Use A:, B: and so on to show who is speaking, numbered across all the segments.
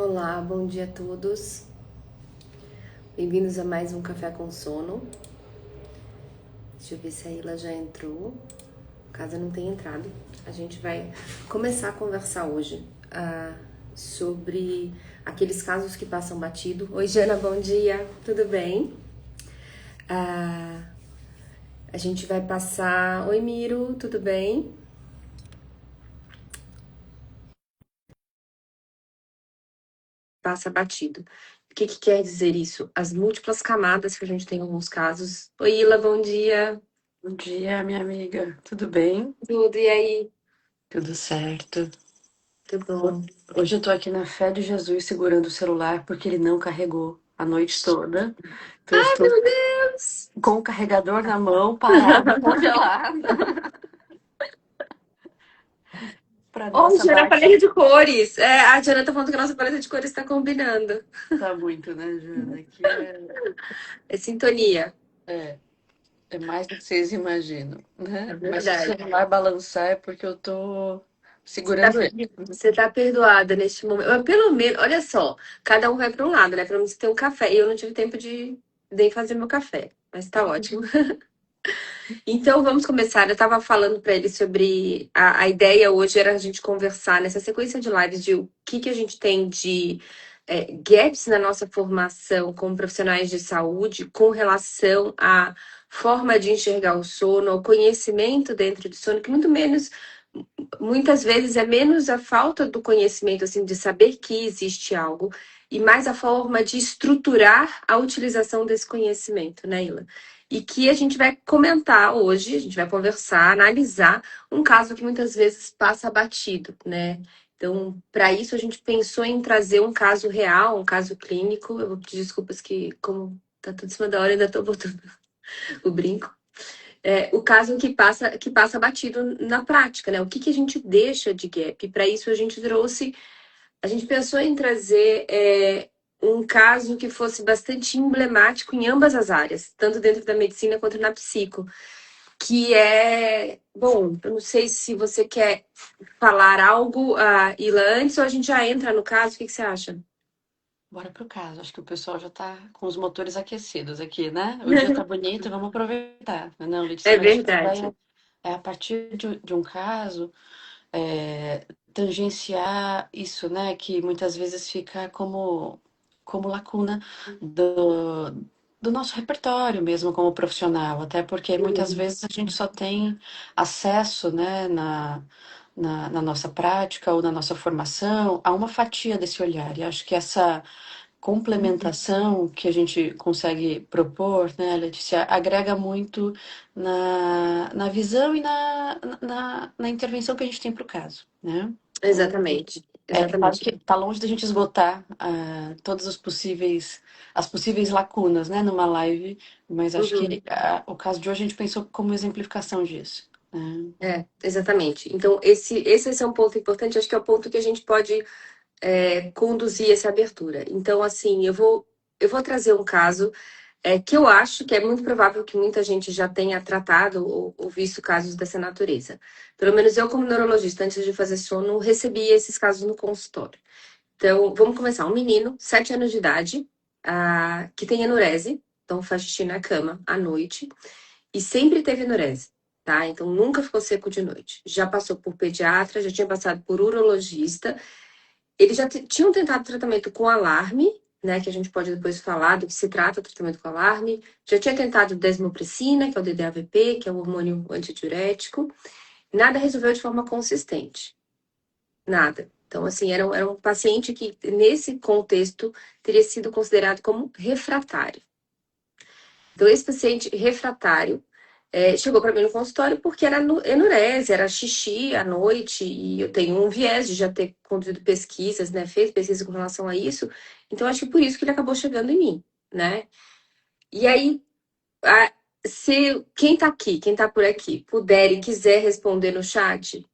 A: Olá, bom dia a todos. Bem-vindos a mais um Café com Sono. Deixa eu ver se a Ila já entrou. Caso não tenha entrado, a gente vai começar a conversar hoje sobre aqueles casos que passam batido. Oi, Jana, bom dia. Tudo bem? Ah, a gente vai passar. Oi, Miro, tudo bem? Passa batido. O que que quer dizer isso? As múltiplas camadas que a gente tem em alguns casos. Oi, Ila, bom dia.
B: Bom dia, minha amiga. Tudo bem?
A: Tudo, e aí?
B: Tudo certo.
A: Tudo
B: Ho-
A: bom?
B: Hoje eu tô aqui na fé de Jesus segurando o celular porque ele não carregou a noite toda. Então eu estou
A: Meu Deus!
B: com o carregador na mão, parado, congelado, para
A: Oh,
B: nossa
A: Jana,
B: baixa.
A: paleta de cores. É, a Jana tá falando que a nossa paleta de cores tá combinando.
B: Tá muito, né, Jana? Aqui
A: É sintonia.
B: é, é mais do que vocês imaginam,
A: É
B: né? Mas se o
A: verdade.
B: celular balançar é porque eu tô
A: Você tá,
B: segurando ele.
A: você tá perdoada neste momento. Mas pelo menos, olha só, cada um vai para um lado, né? Pelo menos você tem um café. E eu não tive tempo de nem fazer meu café. Mas tá ótimo. Então vamos começar. Eu estava falando para ele sobre a ideia hoje era a gente conversar nessa sequência de lives de o que, que a gente tem de gaps na nossa formação como profissionais de saúde com relação à forma de enxergar o sono, ao conhecimento dentro do sono, que muito menos, muitas vezes é menos a falta do conhecimento, assim, de saber que existe algo, e mais a forma de estruturar a utilização desse conhecimento, né, Ila? E que a gente vai comentar hoje, a gente vai conversar, analisar um caso que muitas vezes passa batido, né? Então, para isso, a gente pensou em trazer um caso real, um caso clínico. Eu vou pedir desculpas que, como tá tudo em cima da hora, ainda tô botando o brinco. O caso que passa batido na prática, né? O que, que a gente deixa de gap? Para isso, a gente pensou em trazer um caso que fosse bastante emblemático em ambas as áreas, tanto dentro da medicina quanto na psico, que é, bom, eu não sei se você quer falar algo, Ila, antes ou a gente já entra no caso, o que, que você acha?
B: Bora pro caso. Acho que o pessoal já tá com os motores aquecidos aqui, né? O dia tá bonito, vamos aproveitar. Não, Letícia,
A: É
B: mas acho que vai
A: verdade.
B: a partir de um caso tangenciar isso, né? Que muitas vezes fica como lacuna do, do nosso repertório mesmo como profissional. Até porque muitas
A: Uhum.
B: vezes a gente só tem acesso, né, na nossa prática ou na nossa formação a uma fatia desse olhar. E acho que essa complementação que a gente consegue propor, né, Letícia, agrega muito na visão e na intervenção que a gente tem para o caso, né? Então,
A: Exatamente,
B: é claro
A: exatamente.
B: que está longe da gente esgotar todos os possíveis, as possíveis lacunas, né, numa live, mas acho
A: Uhum.
B: que o caso de hoje a gente pensou como exemplificação disso, né?
A: Exatamente. Então, esse é um ponto importante, acho que é o ponto que a gente pode conduzir essa abertura. Então, assim, eu vou trazer um caso que eu acho que é muito provável que muita gente já tenha tratado ou visto casos dessa natureza. Pelo menos eu, como neurologista, antes de fazer sono, recebi esses casos no consultório. Então, vamos começar. Um menino, 7 anos de idade, que tem enurese, então faz xixi na cama à noite, e sempre teve enurese, tá? Então, nunca ficou seco de noite. Já passou por pediatra, já tinha passado por urologista, eles já tinham tentado tratamento com alarme, né? Que a gente pode depois falar do que se trata o tratamento com alarme. Já tinha tentado desmopressina, que é o DDAVP, que é o hormônio antidiurético. Nada resolveu de forma consistente. Nada. Então, assim, era um paciente que, nesse contexto, teria sido considerado como refratário. Então, esse paciente refratário chegou para mim no consultório porque era enurese, era xixi à noite, e eu tenho um viés de já ter conduzido pesquisas, né? Feito pesquisa com relação a isso. Então, acho que por isso que ele acabou chegando em mim, né? E aí, a- se quem tá aqui, quem tá por aqui, puder e quiser responder no chat,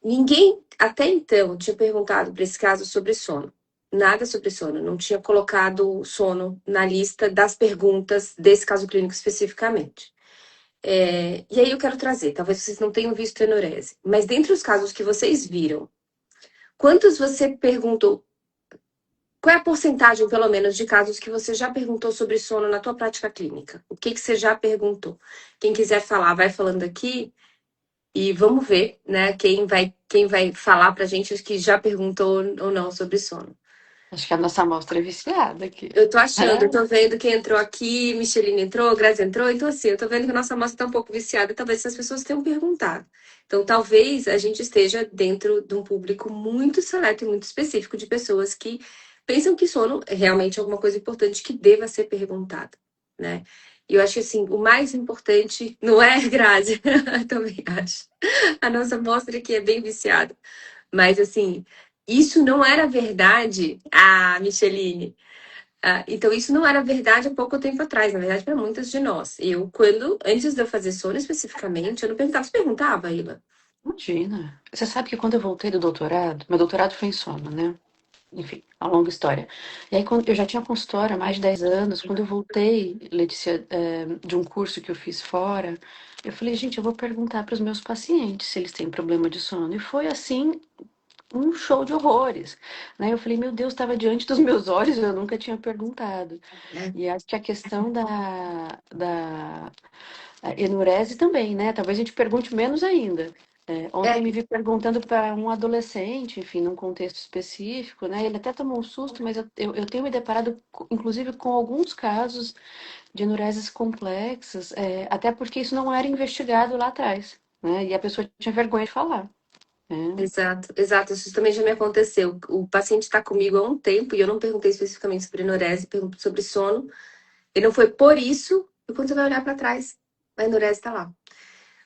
A: ninguém até então tinha perguntado para esse caso sobre sono. Nada sobre sono. Não tinha colocado sono na lista das perguntas desse caso clínico especificamente. E aí eu quero trazer, talvez vocês não tenham visto enurese, mas dentre os casos que vocês viram, quantos você perguntou? Qual é a porcentagem, pelo menos, de casos que você já perguntou sobre sono na tua prática clínica? O que que você já perguntou? Quem quiser falar, vai falando aqui e vamos ver, né, quem vai falar pra gente que já perguntou ou não sobre sono.
B: Acho que a nossa amostra é viciada aqui.
A: Eu tô achando, eu tô vendo quem entrou aqui, Micheline entrou, Grazi entrou, então assim, eu tô vendo que a nossa amostra tá um pouco viciada, talvez essas pessoas tenham perguntado. Então, talvez a gente esteja dentro de um público muito seleto e muito específico de pessoas que pensam que sono é realmente alguma coisa importante que deva ser perguntada, né? E eu acho que assim, o mais importante não é, Grazi, eu também acho. A nossa amostra aqui é bem viciada. Mas assim, isso não era verdade, Micheline. Então, isso não era verdade há pouco tempo atrás, na verdade, para muitas de nós. Antes de eu fazer sono especificamente, eu não perguntava. Você perguntava, Ila?
B: Imagina. Você sabe que quando eu voltei do doutorado, meu doutorado foi em sono, né? Enfim, uma longa história. E aí, quando eu já tinha consultório há mais de 10 anos, quando eu voltei, Letícia, de um curso que eu fiz fora, eu falei, gente, eu vou perguntar para os meus pacientes se eles têm problema de sono. E foi assim, um show de horrores, né? Eu falei, meu Deus, estava diante dos meus olhos, eu nunca tinha perguntado.
A: É,
B: E acho que a questão da enurese também, né? Talvez a gente pergunte menos ainda. Ontem
A: é,
B: me vi perguntando para um adolescente, enfim, num contexto específico, né? Ele até tomou um susto, mas eu tenho me deparado, inclusive, com alguns casos de enureses complexas, até porque isso não era investigado lá atrás, né? E a pessoa tinha vergonha de falar, né?
A: exato, exato. Isso também já me aconteceu. O paciente está comigo há um tempo e eu não perguntei especificamente sobre enurese, pergunto sobre sono. E não foi por isso, e quando você vai olhar para trás, a enurese está lá.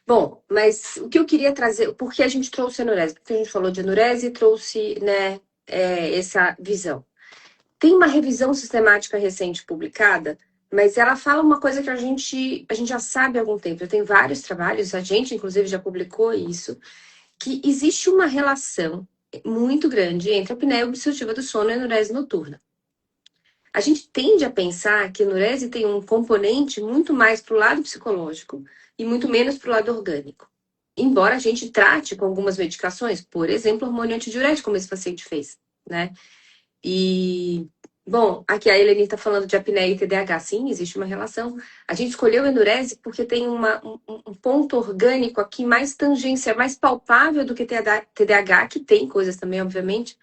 A: Bom, mas o que eu queria trazer, por que a gente trouxe a enurese? Porque a gente falou de enurese e trouxe, né, essa visão. Tem uma revisão sistemática recente publicada, mas ela fala uma coisa que a gente já sabe há algum tempo. Já tem vários trabalhos, a gente inclusive já publicou isso, que existe uma relação muito grande entre a apneia obstrutiva do sono e a enurese noturna. A gente tende a pensar que a enurese tem um componente muito mais para o lado psicológico e muito menos para o lado orgânico. Embora a gente trate com algumas medicações, por exemplo, hormônio antidiurético, como esse paciente fez, né? E, bom, aqui a Eleni está falando de apneia e TDAH. Sim, existe uma relação. A gente escolheu a enurese porque tem um ponto orgânico aqui mais tangência, mais palpável do que TDAH, que tem coisas também, obviamente.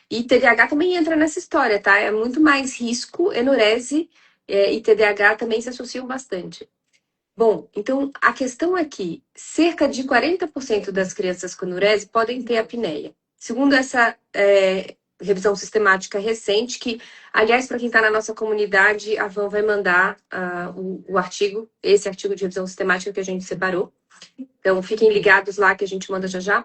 A: E TDAH também entra nessa história, tá? É muito mais risco, enurese e TDAH também se associam bastante. Bom, então a questão é que cerca de 40% das crianças com enurese podem ter apneia. Segundo essa revisão sistemática recente, que, aliás, para quem está na nossa comunidade, a Van vai mandar o artigo, esse artigo de revisão sistemática que a gente separou. Então, fiquem ligados lá que a gente manda já já.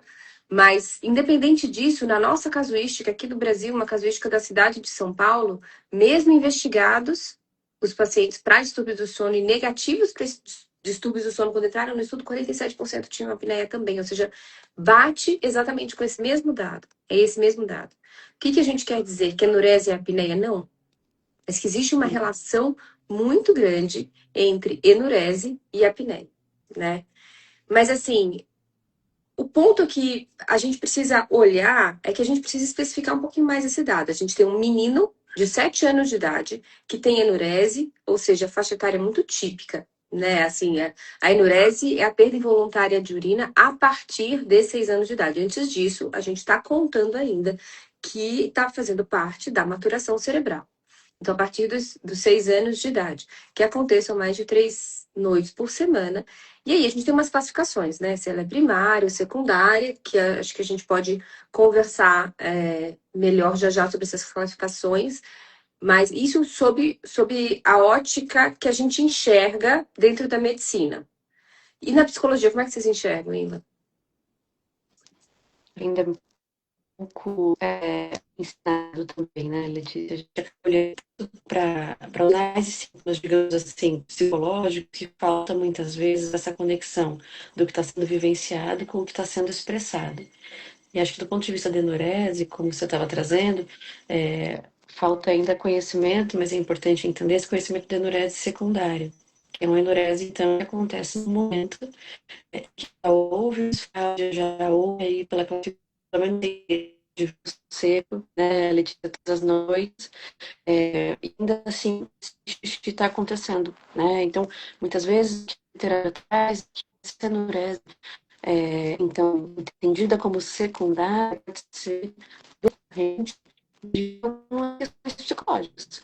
A: Mas, independente disso, na nossa casuística aqui do Brasil, uma casuística da cidade de São Paulo, mesmo investigados, os pacientes para distúrbios do sono e negativos para distúrbios do sono, quando entraram no estudo, 47% tinham apneia também. Ou seja, bate exatamente com esse mesmo dado. É esse mesmo dado. O que a gente quer dizer? Que a enurese é apneia? Não. Mas que existe uma relação muito grande entre enurese e apneia, né? Mas assim, o ponto que a gente precisa olhar é que a gente precisa especificar um pouquinho mais esse dado. A gente tem um menino de 7 anos de idade que tem enurese, ou seja, a faixa etária muito típica, né? Assim, a enurese é a perda involuntária de urina a partir de 6 anos de idade. Antes disso, a gente está contando ainda que está fazendo parte da maturação cerebral. Então, a partir dos 6 anos de idade, que aconteçam mais de 3 noites por semana. E aí, a gente tem umas classificações, né? Se ela é primária ou secundária, que acho que a gente pode conversar melhor já já sobre essas classificações, mas isso sob a ótica que a gente enxerga dentro da medicina. E na psicologia, como é que vocês enxergam, Inla?
B: Ainda pouco ensinado também, né, Letícia? A gente olha para usar esses símbolos, digamos assim, psicológicos, que falta muitas vezes essa conexão do que está sendo vivenciado com o que está sendo expressado. E acho que do ponto de vista da enurese, como você estava trazendo, falta ainda conhecimento, mas é importante entender esse conhecimento da enurese secundária, que é uma enurese, então, que acontece no momento que já houve já houve aí pela classificação de seco, né, Letícia, todas as noites, e ainda assim, isso está acontecendo, né? Então, muitas vezes, literatura traz que a cenurese, então, entendida como secundária, pode ser decorrente de algumas questões psicológicas,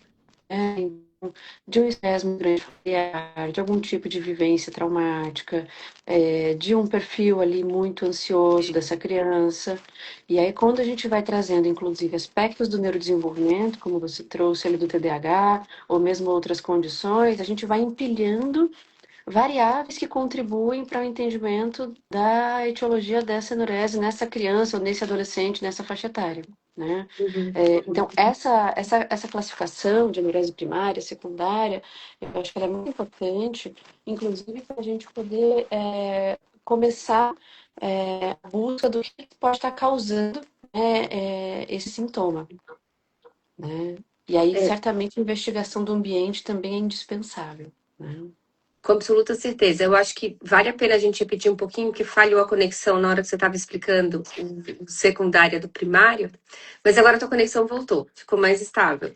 B: né? Então, de um estresse muito grande familiar, de algum tipo de vivência traumática, de um perfil ali muito ansioso dessa criança. E aí, quando a gente vai trazendo, inclusive, aspectos do neurodesenvolvimento, como você trouxe ali do TDAH, ou mesmo outras condições, a gente vai empilhando variáveis que contribuem para o entendimento da etiologia dessa enurese nessa criança ou nesse adolescente, nessa faixa etária, né?
A: Uhum.
B: Então, essa classificação de enurese primária, secundária, eu acho que ela é muito importante, inclusive para a gente poder começar a busca do que pode estar causando esse sintoma, né? E aí,
A: É,
B: certamente, a investigação do ambiente também é indispensável, né?
A: com absoluta certeza. Eu acho que vale a pena a gente repetir um pouquinho que falhou a conexão na hora que você estava explicando o secundário do primário, mas agora a tua conexão voltou, ficou mais estável.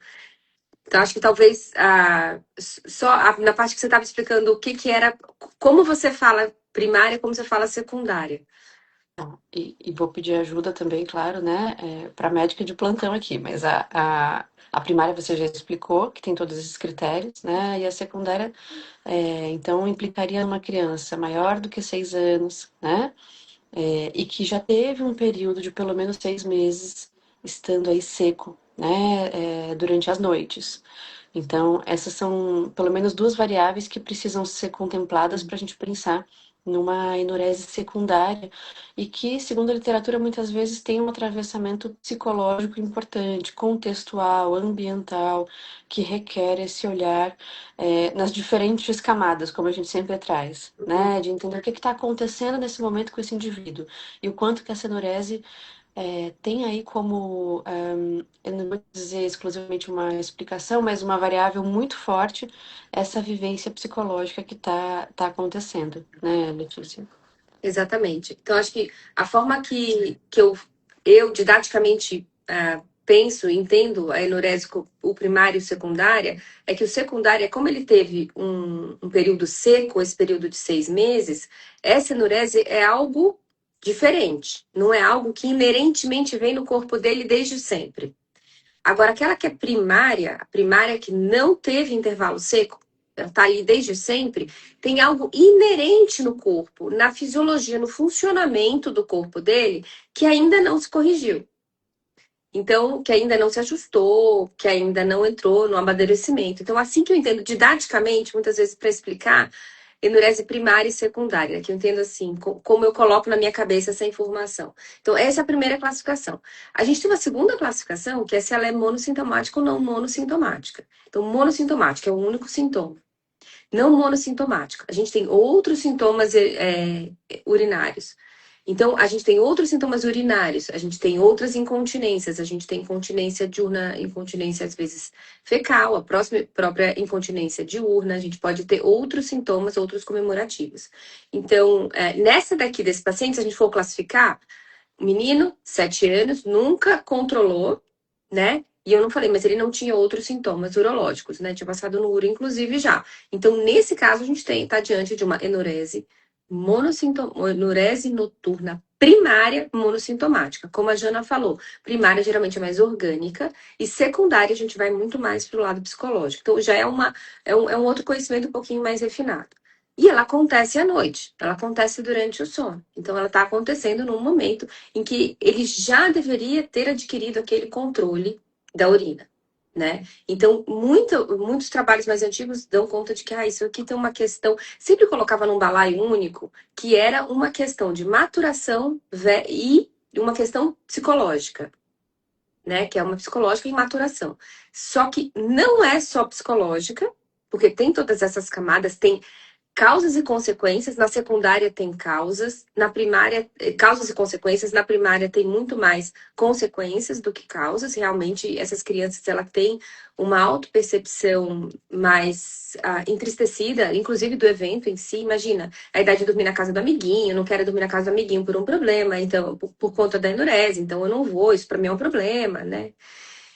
A: Então, acho que talvez na parte que você estava explicando o que, que era, como você fala primária, como você fala secundária.
B: E vou pedir ajuda também, claro, né, para a médica de plantão aqui, mas a primária você já explicou, que tem todos esses critérios, né, e a secundária, então, implicaria numa criança maior do que 6 anos, né, e que já teve um período de pelo menos 6 meses estando aí seco, né, durante as noites. Então, essas são pelo menos duas variáveis que precisam ser contempladas para a gente pensar numa enurese secundária e que, segundo a literatura, muitas vezes tem um atravessamento psicológico importante, contextual, ambiental, que requer esse olhar nas diferentes camadas, como a gente sempre traz, né? De entender o que está acontecendo nesse momento com esse indivíduo e o quanto que essa enurese tem aí como, eu não vou dizer exclusivamente uma explicação, mas uma variável muito forte, essa vivência psicológica que tá acontecendo, né, Letícia?
A: Exatamente. Então, acho que a forma que eu didaticamente penso, entendo a enurésico, o primário e o secundária, é que o secundário, como ele teve um período seco, esse período de 6 meses, essa enurese é algo diferente. Não é algo que inerentemente vem no corpo dele desde sempre. Agora, aquela que é primária, a primária que não teve intervalo seco, está ali desde sempre, tem algo inerente no corpo, na fisiologia, no funcionamento do corpo dele, que ainda não se corrigiu. Então, que ainda não se ajustou, que ainda não entrou no amadurecimento. Então, assim que eu entendo didaticamente, muitas vezes para explicar, enurese primária e secundária, que eu entendo assim, como eu coloco na minha cabeça essa informação. Então, essa é a primeira classificação. A gente tem uma segunda classificação, que é se ela é monossintomática ou não monossintomática. Então, monossintomática é o único sintoma. Não monossintomática. A gente tem outros sintomas urinários. Então, a gente tem outros sintomas urinários, a gente tem outras incontinências, a gente tem incontinência diurna, incontinência às vezes fecal, a própria incontinência diurna, a gente pode ter outros sintomas, outros comemorativos. Então, nessa daqui desse paciente, se a gente for classificar, menino, 7 anos, nunca controlou, né? E eu não falei, mas ele não tinha outros sintomas urológicos, né? Tinha passado no uro, inclusive, já. Então, nesse caso, a gente tá diante de uma enurese enurese noturna primária monossintomática. Como a Jana falou, primária geralmente é mais orgânica e secundária a gente vai muito mais para o lado psicológico. Então, já é um outro conhecimento um pouquinho mais refinado. E ela acontece à noite, ela acontece durante o sono. Então, ela está acontecendo num momento em que ele já deveria ter adquirido aquele controle da urina, né? Então, muitos trabalhos mais antigos dão conta de que isso aqui tem uma questão. Sempre colocava num balaio único que era uma questão de maturação e uma questão psicológica, né? Que é uma psicológica e maturação. Só que não é só psicológica, porque tem todas essas camadas, tem causas e consequências, na secundária tem causas, na primária, causas e consequências, na primária tem muito mais consequências do que causas. Realmente, essas crianças, ela têm uma autopercepção mais entristecida, inclusive do evento em si. Imagina, a idade de dormir na casa do amiguinho, não quero dormir na casa do amiguinho por um problema, então, por conta da enurese, então eu não vou, isso para mim é um problema, né?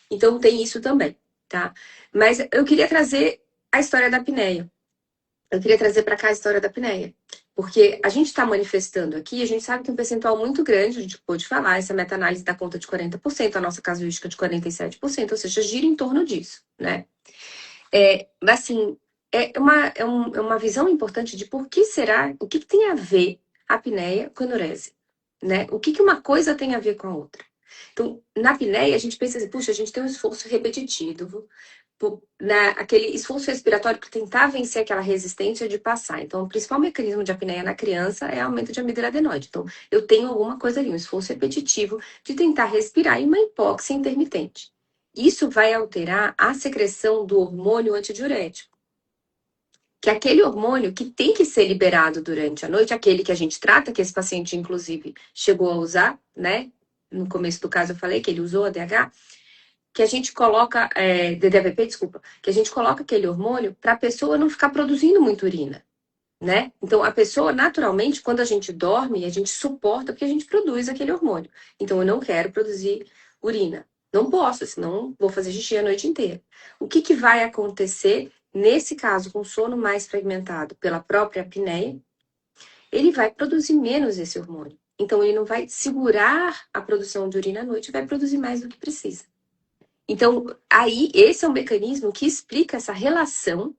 A: Então tem isso também, tá? Mas eu queria trazer a história da apneia. Eu queria trazer para cá a história da apneia. Porque a gente está manifestando aqui, a gente sabe que um percentual muito grande, a gente pôde falar, essa meta-análise dá conta de 40%, a nossa casuística de 47%, ou seja, gira em torno disso, né? Assim, é uma visão importante de por que será, o que tem a ver a apneia com a enurese, né? O que uma coisa tem a ver com a outra. Então, na apneia, a gente pensa assim, puxa, a gente tem um esforço repetitivo, aquele esforço respiratório para tentar vencer aquela resistência de passar. Então, o principal mecanismo de apneia na criança é aumento de amiloidenoide. Então, eu tenho alguma coisa ali, um esforço repetitivo de tentar respirar e uma hipóxia intermitente. Isso vai alterar a secreção do hormônio antidiurético, que é aquele hormônio que tem que ser liberado durante a noite, aquele que a gente trata, que esse paciente, inclusive, chegou a usar, né? No começo do caso eu falei que ele usou a DH, que a gente coloca, DDVP, desculpa, que a gente coloca aquele hormônio para a pessoa não ficar produzindo muita urina, né? Então, a pessoa, naturalmente, quando a gente dorme, a gente suporta porque a gente produz aquele hormônio. Então, eu não quero produzir urina. Não posso, senão vou fazer xixi a noite inteira. O que vai acontecer nesse caso, com sono mais fragmentado pela própria apneia? Ele vai produzir menos esse hormônio. Então, ele não vai segurar a produção de urina à noite, vai produzir mais do que precisa. Então, aí, esse é um mecanismo que explica essa relação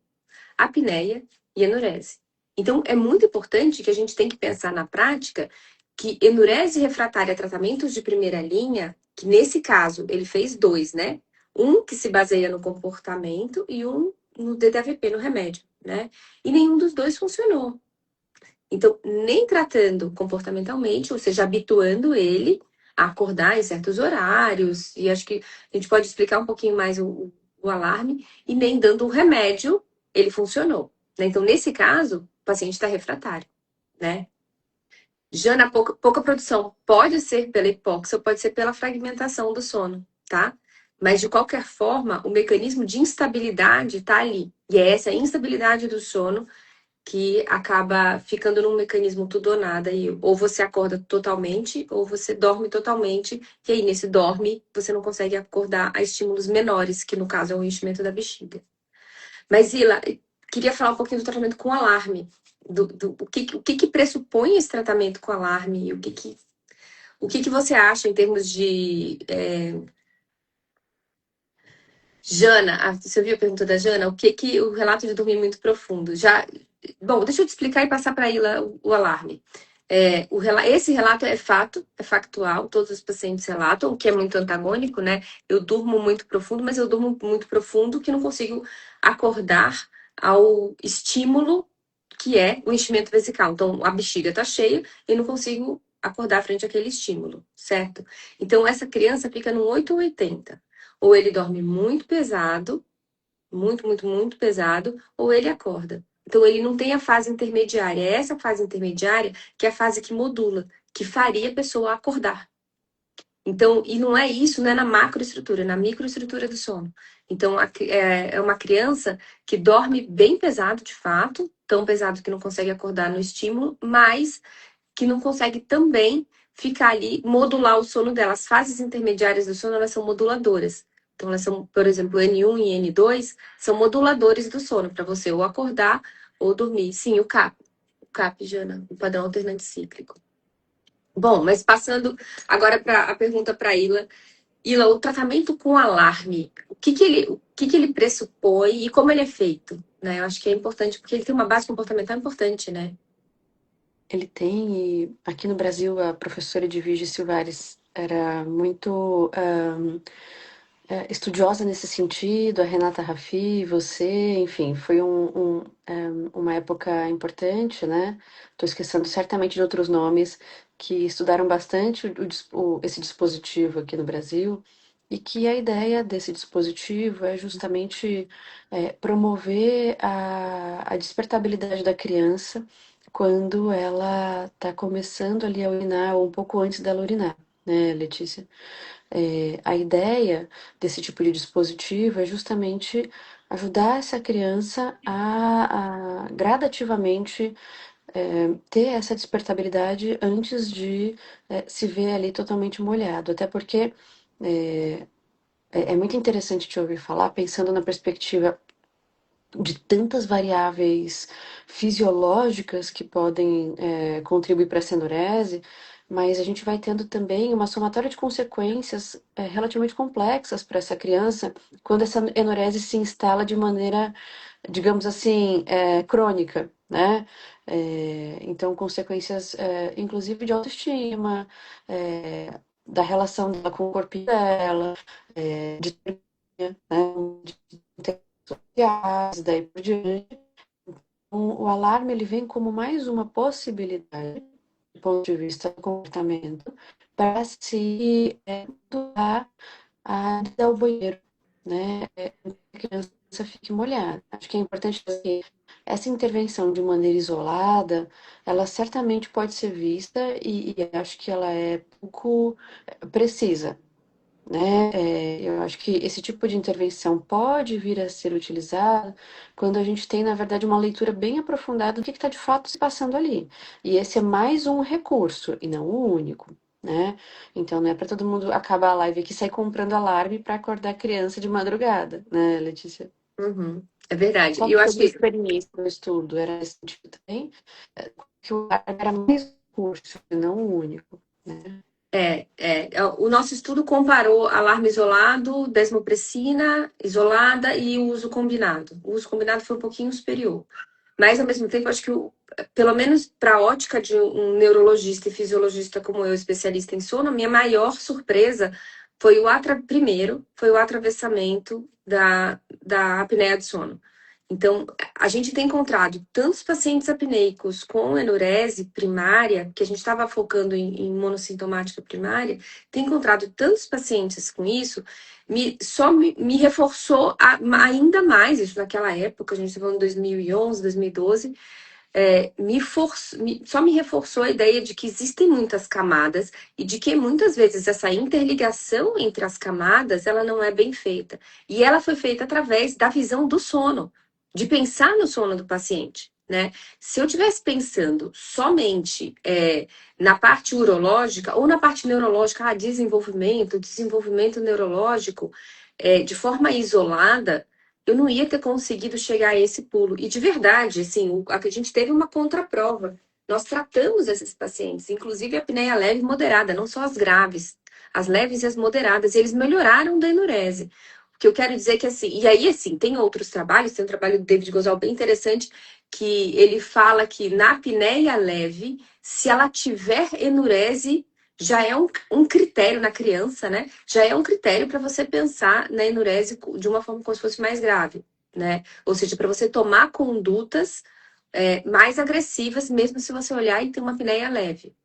A: apneia e enurese. Então, é muito importante que a gente tem que pensar na prática que enurese refratária a tratamentos de primeira linha, que nesse caso ele fez dois, né? Um que se baseia no comportamento e um no DDAVP, no remédio, né? E nenhum dos dois funcionou. Então, nem tratando comportamentalmente, ou seja, habituando ele a acordar em certos horários, e acho que a gente pode explicar um pouquinho mais o alarme, e nem dando um remédio, ele funcionou. Né? Então, nesse caso, o paciente está refratário, né? Jana, pouca produção. Pode ser pela hipóxia ou pode ser pela fragmentação do sono, tá? Mas, de qualquer forma, o mecanismo de instabilidade está ali. E é essa instabilidade do sono que acaba ficando num mecanismo tudo ou nada. E ou você acorda totalmente, ou você dorme totalmente. E aí, nesse dorme, você não consegue acordar a estímulos menores, que no caso é o enchimento da bexiga. Mas, Ila, queria falar um pouquinho do tratamento com alarme. O que pressupõe esse tratamento com alarme? O que você acha em termos de... Jana, você viu a pergunta da Jana? O relato de dormir muito profundo? Bom, deixa eu te explicar e passar para a Ila o alarme. Esse relato é fato, é factual, todos os pacientes relatam, o que é muito antagônico, né? Eu durmo muito profundo, mas eu durmo muito profundo que não consigo acordar ao estímulo que é o enchimento vesical. Então, a bexiga está cheia e não consigo acordar frente àquele estímulo, certo? Então, essa criança fica no 8 ou 80. Ou ele dorme muito pesado, muito pesado, ou ele acorda. Então, ele não tem a fase intermediária. É essa fase intermediária que é a fase que modula, que faria a pessoa acordar. Então, e não é isso, não é na macroestrutura, é na microestrutura do sono. Então, é uma criança que dorme bem pesado, de fato, tão pesado que não consegue acordar no estímulo, mas que não consegue também ficar ali, modular o sono dela. As fases intermediárias do sono, elas são moduladoras. Então, elas são, por exemplo, N1 e N2 são moduladores do sono, para você ou acordar ou dormir. Sim, o CAP. O CAP, Jana, o padrão alternante cíclico. Bom, mas passando agora para a pergunta para a Ila. Ila, o tratamento com alarme, o que ele pressupõe e como ele é feito? Né? Eu acho que é importante, porque ele tem uma base comportamental importante, né?
B: Ele tem, e aqui no Brasil, a professora Edvige Silvares era muito estudiosa nesse sentido, a Renata Rafi, você, enfim, foi uma época importante, né? Estou esquecendo certamente de outros nomes que estudaram bastante esse dispositivo aqui no Brasil. e que a ideia desse dispositivo é justamente promover a despertabilidade da criança quando ela está começando ali a urinar ou um pouco antes dela urinar, né, Letícia? A ideia desse tipo de dispositivo é justamente ajudar essa criança a gradativamente ter essa despertabilidade antes de se ver ali totalmente molhado. Até porque é, é muito interessante te ouvir falar, pensando na perspectiva de tantas variáveis fisiológicas que podem contribuir para a enurese, mas a gente vai tendo também uma somatória de consequências relativamente complexas para essa criança quando essa enurese se instala de maneira, digamos assim, crônica, né? Então, consequências, inclusive, de autoestima, da relação dela com o corpo dela, de né? De sociais, daí por diante. Então, o alarme ele vem como mais uma possibilidade, do ponto de vista do comportamento, para se doar a ir ao banheiro, né? Que a criança fique molhada. Acho que é importante que essa intervenção de maneira isolada, ela certamente pode ser vista e acho que ela é pouco precisa, né? Eu acho que esse tipo de intervenção pode vir a ser utilizado quando a gente tem, na verdade, uma leitura bem aprofundada do que está de fato se passando ali. E esse é mais um recurso, e não o único, né? Então, não é para todo mundo acabar a live aqui e sair comprando alarme para acordar a criança de madrugada, né, Letícia?
A: Uhum. É verdade. E
B: Qual
A: eu
B: que foi
A: acho
B: a sua
A: que
B: experiência no estudo? Era esse tipo também? Que o alarme era mais um recurso, e não o único, né?
A: o nosso estudo comparou alarme isolado, desmopressina isolada e o uso combinado. O uso combinado foi um pouquinho superior. Mas, ao mesmo tempo, acho que, pelo menos para a ótica de um neurologista e fisiologista como eu, especialista em sono, a minha maior surpresa foi primeiro, foi o atravessamento da apneia do sono. Então, a gente tem encontrado tantos pacientes apneicos com enurese primária, que a gente estava focando em monossintomática primária, tem encontrado tantos pacientes com isso, me reforçou ainda mais, isso naquela época, a gente estava falando em 2011, 2012, só me reforçou a ideia de que existem muitas camadas e de que muitas vezes essa interligação entre as camadas ela não é bem feita. E ela foi feita através da visão do sono, de pensar no sono do paciente. Né? Se eu estivesse pensando somente na parte urológica ou na parte neurológica, desenvolvimento neurológico, de forma isolada, eu não ia ter conseguido chegar a esse pulo. E de verdade, assim, a gente teve uma contraprova. Nós tratamos esses pacientes, inclusive a apneia leve e moderada, não só as graves, as leves e as moderadas, e eles melhoraram da enurese. O que eu quero dizer é que, assim, e aí, assim, tem outros trabalhos, tem um trabalho do David Gozal bem interessante, que ele fala que na apneia leve, se ela tiver enurese, já é um critério na criança, né? Já é um critério para você pensar na enurese de uma forma como se fosse mais grave, né? Ou seja, para você tomar condutas mais agressivas, mesmo se você olhar e ter uma apneia leve.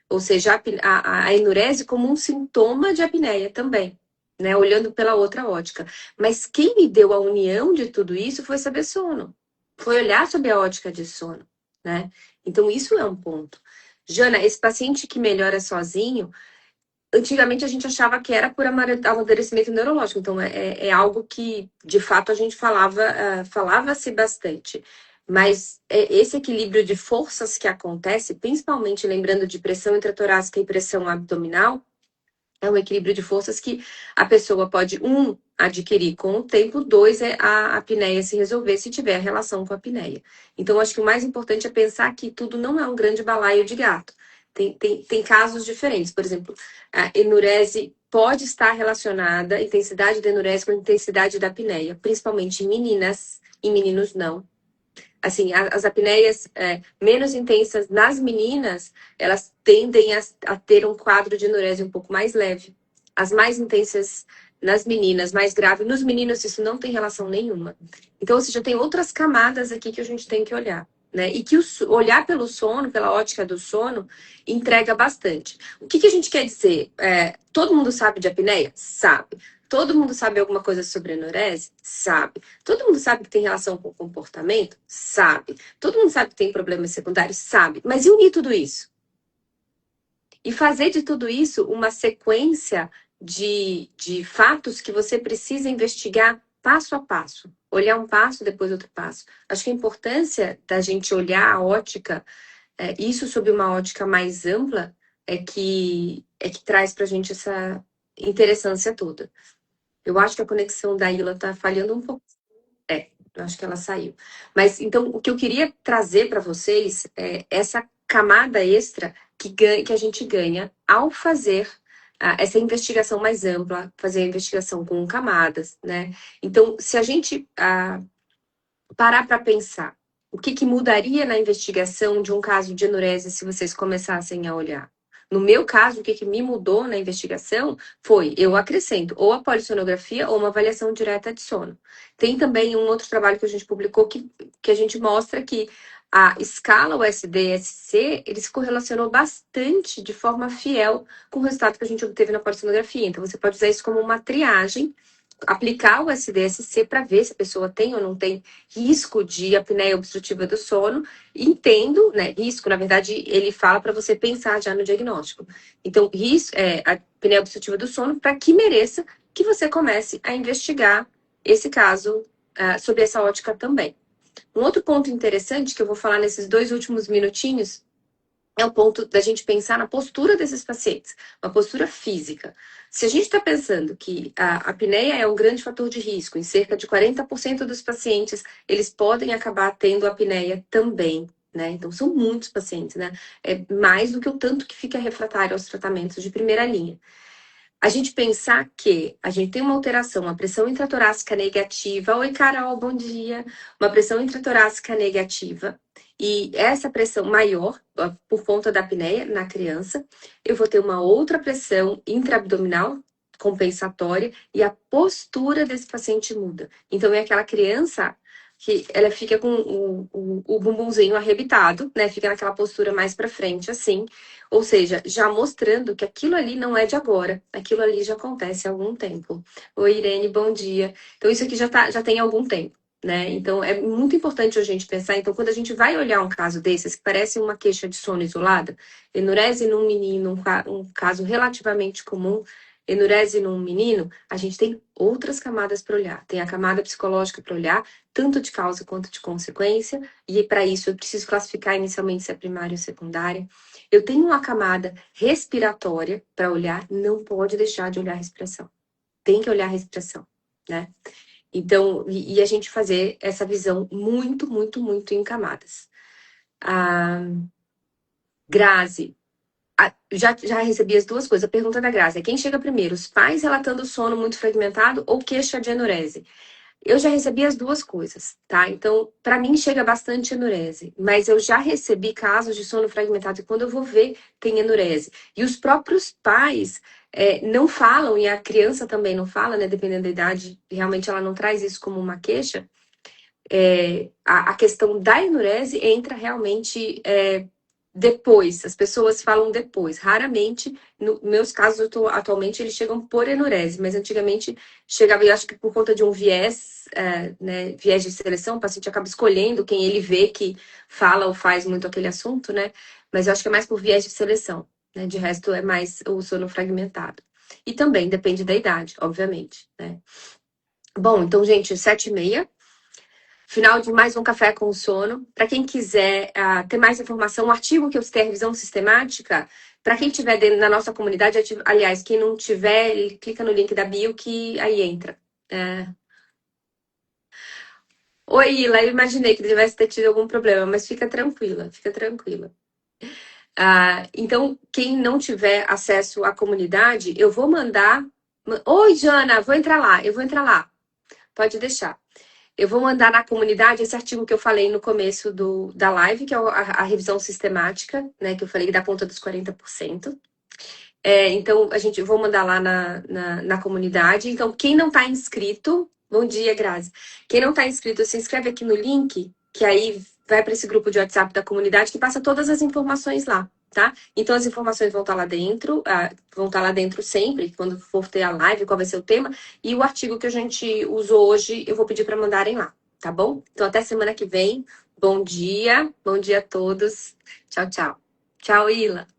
A: Ou seja, a enurese como um sintoma de apneia também, né? Olhando pela outra ótica. Mas quem me deu a união de tudo isso foi saber sono. Foi olhar sobre a ótica de sono, né? Então, isso é um ponto. Jana, esse paciente que melhora sozinho, antigamente a gente achava que era por amadurecimento neurológico, então é algo que de fato a gente falava-se bastante. Mas esse equilíbrio de forças que acontece, principalmente lembrando de pressão intratorácica e pressão abdominal, é um equilíbrio de forças que a pessoa pode, adquirir com o tempo, dois, é a apneia se resolver se tiver relação com a apneia. Então, acho que o mais importante é pensar que tudo não é um grande balaio de gato. Tem casos diferentes. Por exemplo, a enurese pode estar relacionada, a intensidade da enurese com a intensidade da apneia, principalmente em meninas, em meninos não. Assim, as apneias menos intensas nas meninas, elas tendem a ter um quadro de enurese um pouco mais leve. As mais intensas nas meninas, mais grave. Nos meninos, isso não tem relação nenhuma. Então, ou seja, tem outras camadas aqui que a gente tem que olhar, né? E que olhar pelo sono, pela ótica do sono, entrega bastante. O que a gente quer dizer? Todo mundo sabe de apneia? Sabe. Todo mundo sabe alguma coisa sobre enurese? Sabe. Todo mundo sabe que tem relação com o comportamento? Sabe. Todo mundo sabe que tem problemas secundários? Sabe. Mas e unir tudo isso? E fazer de tudo isso uma sequência de fatos que você precisa investigar passo a passo. Olhar um passo, depois outro passo. Acho que a importância da gente olhar a ótica, isso sob uma ótica mais ampla, é que traz pra gente essa interessância toda. Eu acho que a conexão da Ilha tá falhando um pouco. Eu acho que ela saiu. Mas então, o que eu queria trazer para vocês é essa camada extra que a gente ganha ao fazer essa investigação mais ampla, fazer a investigação com camadas, né? Então, se a gente parar para pensar o que mudaria na investigação de um caso de enurese se vocês começassem a olhar. No meu caso, o que me mudou na investigação foi, eu acrescento ou a polissonografia ou uma avaliação direta de sono. Tem também um outro trabalho que a gente publicou que a gente mostra que a escala USD-SC, ele se correlacionou bastante de forma fiel com o resultado que a gente obteve na polissonografia. Então, você pode usar isso como uma triagem, aplicar o SDSC para ver se a pessoa tem ou não tem risco de apneia obstrutiva do sono. Entendo, né? Risco, na verdade, ele fala para você pensar já no diagnóstico. Então, risco, a apneia obstrutiva do sono, para que mereça que você comece a investigar esse caso sob essa ótica também. Um outro ponto interessante que eu vou falar nesses 2 últimos minutinhos é o ponto da gente pensar na postura desses pacientes, uma postura física. Se a gente está pensando que a apneia é um grande fator de risco, em cerca de 40% dos pacientes, eles podem acabar tendo apneia também, né? Então, são muitos pacientes, né? É mais do que o tanto que fica refratário aos tratamentos de primeira linha. A gente pensar que a gente tem uma alteração, uma pressão intratorácica negativa. Oi, Carol, bom dia. Uma pressão intratorácica negativa. E essa pressão maior, por conta da apneia na criança, eu vou ter uma outra pressão intraabdominal compensatória e a postura desse paciente muda. Então, é aquela criança que ela fica com o bumbumzinho arrebitado, né? Fica naquela postura mais para frente, assim. Ou seja, já mostrando que aquilo ali não é de agora, aquilo ali já acontece há algum tempo. Oi, Irene, bom dia. Então, isso aqui já tem algum tempo, né? Então, é muito importante a gente pensar. Então, quando a gente vai olhar um caso desses, que parece uma queixa de sono isolada, enurese num menino, um caso relativamente comum, enurese num menino, a gente tem outras camadas para olhar. Tem a camada psicológica para olhar, tanto de causa quanto de consequência, e para isso eu preciso classificar inicialmente se é primária ou secundária. Eu tenho uma camada respiratória para olhar, não pode deixar de olhar a respiração. Tem que olhar a respiração, né? Então, e a gente fazer essa visão muito, muito, muito em camadas. Grazi, já recebi as duas coisas. A pergunta da Grazi é: quem chega primeiro? Os pais relatando sono muito fragmentado ou queixa de enurese? Eu já recebi as duas coisas, tá? Então, para mim chega bastante enurese, mas eu já recebi casos de sono fragmentado e quando eu vou ver, tem enurese. E os próprios pais não falam, e a criança também não fala, né? Dependendo da idade, realmente ela não traz isso como uma queixa. A questão da enurese entra realmente depois, as pessoas falam depois. Raramente, nos meus casos, atualmente, eles chegam por enurese, mas antigamente chegava, eu acho que por conta de um viés, né, viés de seleção, o paciente acaba escolhendo quem ele vê que fala ou faz muito aquele assunto, né? Mas eu acho que é mais por viés de seleção, né? De resto, é mais o sono fragmentado. E também depende da idade, obviamente, né? Bom, então, gente, 7h30. Final de mais um Café com Sono. Para quem quiser ter mais informação, o artigo que eu citei, a revisão sistemática, para quem tiver dentro da nossa comunidade, aliás, quem não tiver, clica no link da bio que aí entra. Oi, Ila, eu imaginei que tivesse ter tido algum problema, mas fica tranquila, fica tranquila. Então, quem não tiver acesso à comunidade, eu vou mandar... Oi, Jana, vou entrar lá, eu vou entrar lá. Pode deixar. Eu vou mandar na comunidade esse artigo que eu falei no começo da live, que é a revisão sistemática, né? Que eu falei da conta dos 40%. Então, eu vou mandar lá na comunidade. Então, quem não está inscrito... Bom dia, Grazi. Quem não está inscrito, se inscreve aqui no link, que aí vai para esse grupo de WhatsApp da comunidade que passa todas as informações lá, tá? Então as informações vão estar lá dentro, vão estar lá dentro sempre, quando for ter a live, qual vai ser o tema, e o artigo que a gente usou hoje, eu vou pedir para mandarem lá, tá bom? Então até semana que vem. Bom dia a todos. Tchau, tchau. Tchau, Ila.